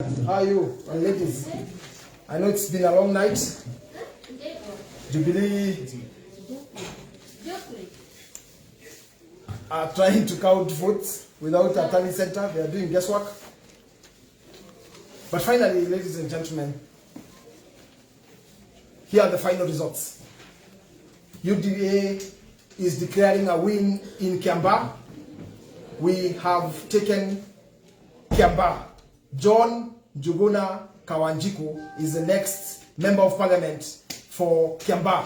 How are you, ladies? I know it's been a long night. Jubilee are trying to count votes without a tally center. They are doing guesswork. But finally, ladies and gentlemen, here are the final results. UDA is declaring a win in Kiambaa. We have taken Kiambaa. John Njuguna Kawanjiku is the next member of parliament for Kiambaa.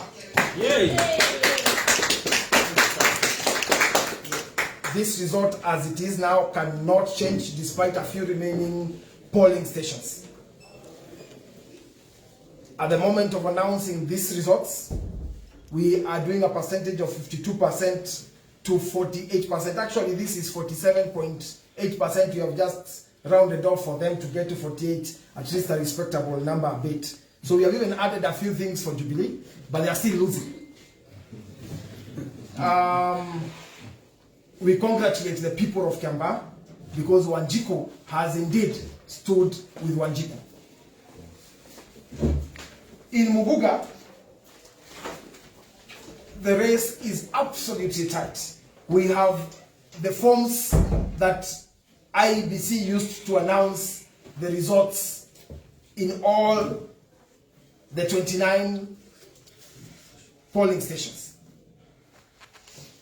Yay! This result as it is now cannot change despite a few remaining polling stations. At the moment of announcing these results, we are doing a percentage of 52% to 48%. Actually, this is 47.8%. We have just rounded off for them to get to 48, at least a respectable number a bit. So we have even added a few things for Jubilee, but they are still losing. We congratulate the people of Kiambaa because Wanjiku has indeed stood with Wanjiku. In Muguga, the race is absolutely tight. We have the forms that IEBC used to announce the results in all the 29 polling stations.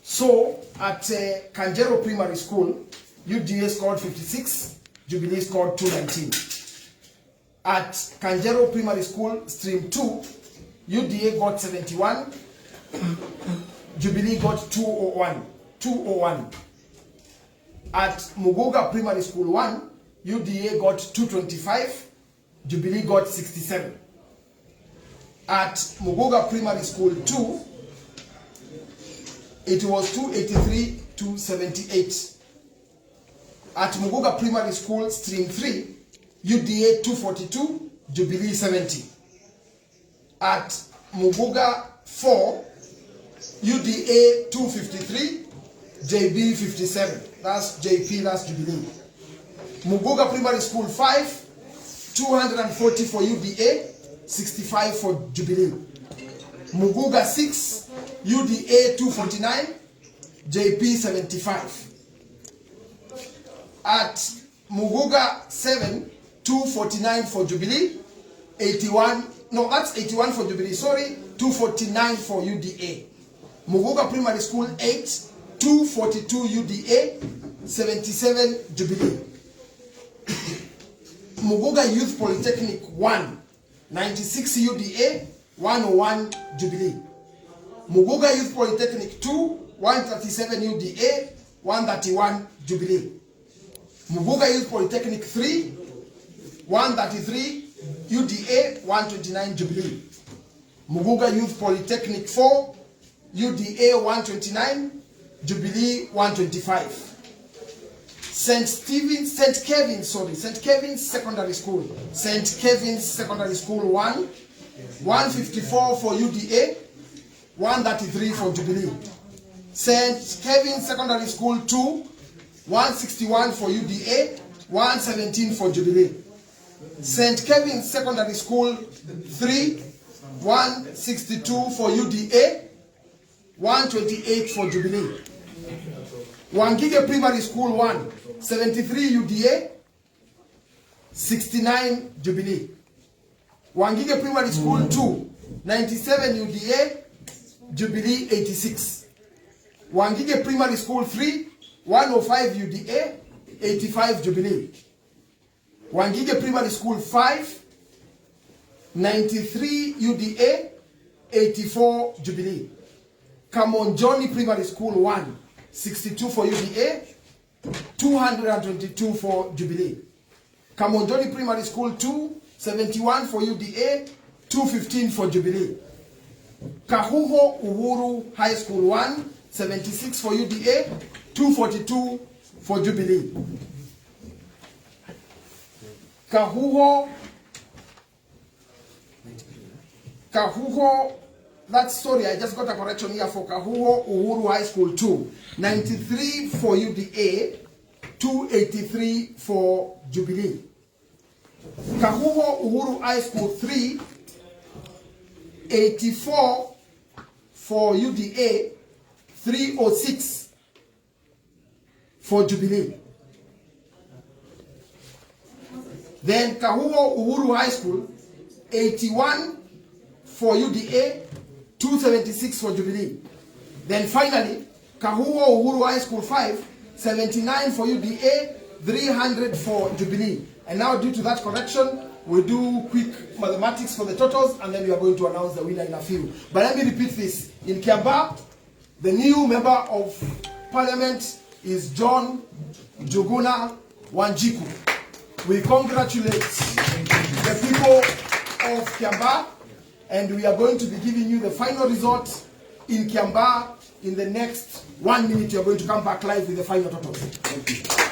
So at Kanjero Primary School, UDA scored 56, Jubilee scored 219. At Kanjero Primary School, Stream 2, UDA got 71, Jubilee got 201. At Muguga Primary School 1, UDA got 225, Jubilee got 67. At Muguga Primary School 2, it was 283 to 78. At Muguga Primary School Stream 3, UDA 242, Jubilee 70. At Muguga 4, UDA 253, JB 57. That's JP, that's Jubilee. Muguga Primary School 5, 240 for UDA, 65 for Jubilee. Muguga 6, UDA 249, JP 75. At Muguga 7, 249 for Jubilee, 81, no, that's 81 for Jubilee, sorry, 249 for UDA. Muguga Primary School 8, 242 UDA, 77 Jubilee. Muguga Youth Polytechnic 1, 96 UDA, 101 Jubilee. Muguga Youth Polytechnic 2, 137 UDA, 131 Jubilee. Muguga Youth Polytechnic 3, 133 UDA, 129 Jubilee. Muguga Youth Polytechnic 4, UDA 129, Jubilee 125. St. Kevin's Secondary School. St. Kevin's Secondary School 1, 154 for UDA, 133 for Jubilee. St. Kevin's Secondary School 2, 161 for UDA, 117 for Jubilee. St. Kevin's Secondary School 3, 162 for UDA, 128 for Jubilee. Wangige Primary School 1, 73 UDA, 69 Jubilee. Wangige Primary School 2, 97 UDA, Jubilee 86. Wangige Primary School 3, 105 UDA, 85 Jubilee. Wangige Primary School 5, 93 UDA, 84 Jubilee. Kamonjoni Primary School 1, 62 for UDA, 222 for Jubilee. Kamonjoni Primary School 2, 71 for UDA, 215 for Jubilee. Kahuho Uhuru High School 1, 76 for UDA, 242 for Jubilee. Kahuho, that's sorry, I just got a correction here for Kahuho Uhuru High School 2. 93 for UDA, 283 for Jubilee. Kahuho Uhuru High School 3, 84 for UDA, 306 for Jubilee. Then Kahuho Uhuru High School, 81 for UDA, 276 for Jubilee. Then finally, Kahuho Uhuru High School 5, 79 for UDA, 300 for Jubilee. And now, due to that correction, we'll do quick mathematics for the totals, and then we are going to announce the winner in a few. But let me repeat this. In Kiambaa, the new member of parliament is John Njuguna Wanjiku. We congratulate the people of Kiambaa, and we are going to be giving you the final result in Kiambaa in the next 1 minute. You are going to come back live with the final totals. Thank you.